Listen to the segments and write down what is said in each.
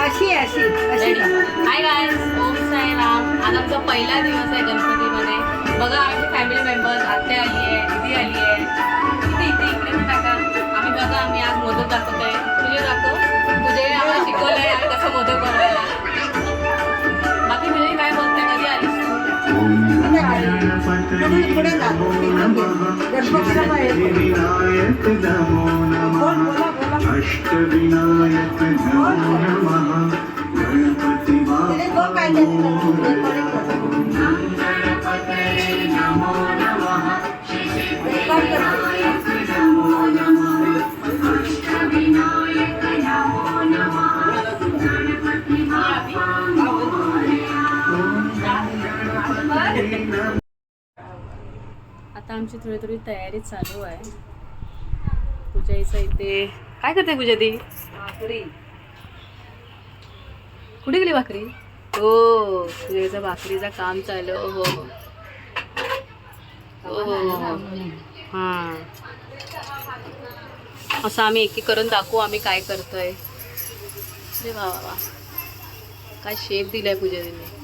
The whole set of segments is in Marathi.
अशी अशी अशी हाय गाईज, ओम साईराम. आज आमचा पहिला दिवस आहे गणपतीमध्ये. बघा आमची फॅमिली मेंबर्स, आत्या आली आहे, दीदी आली आहे. इथे इथे इकडे पण टाका. आम्ही आज मोदक दाखवतोय. तुझे दाखव. तुझे आम्हाला शिकवलंय आम्ही कसं मोदक बनवायला. बाकी तुझे काय बोलते, कधी आलीस तू? पुढे जा गणपतीला अष्टविनायक नमो नमः गणपति बाप्पा नमो नमः सिद्धिविनायक नमो नमः अष्टविनायक नमो नमः गणपति बाप्पा आता आमची थोडी थोडी तयारी चालू आहे. पूजाईचा इथे काय करते पूजा ती? भाकरी कुठे गेली भाकरी? हो, पूजेचं भाकरीचं काम चालू. हो हो हां, असं आम्ही एक एक करून दाखवू आम्ही काय करतोय. अरे वा वा वा, काय शेप दिलाय पूजा तिने.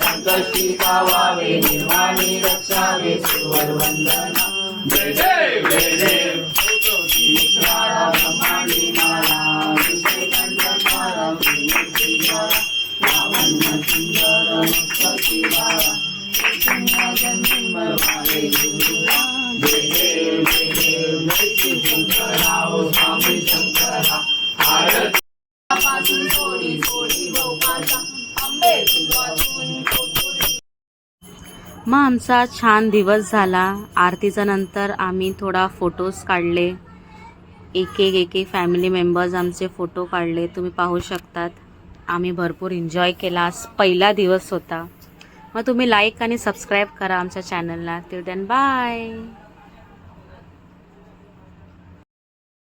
संकष्टी पावावे निर्वाणी रक्षावे सुवर वंदना जय देव जय देव मित्राला ब्रह्मांडी माला विषय कंठमाला नामन्न सुंदर मुक्ती वाला जन्मवाले जय देव जय देव जय श्री शंकरा ओ स्वामी शंकरा आरती पासून थोडी थोडी भोपाळा आंबे तुझ्यातून मग आमचा छान दिवस झाला. आरतीच्या नंतर आम्ही थोडा फोटोज काढले. एक एक फॅमिली मेंबर्स आमचे फोटो काढले. तुम्ही पाहू शकतात. आम्ही भरपूर एन्जॉय केला. आज पहिला दिवस होता. मग तुम्ही लाईक आणि सबस्क्राईब करा आमच्या चॅनलला. Till then bye.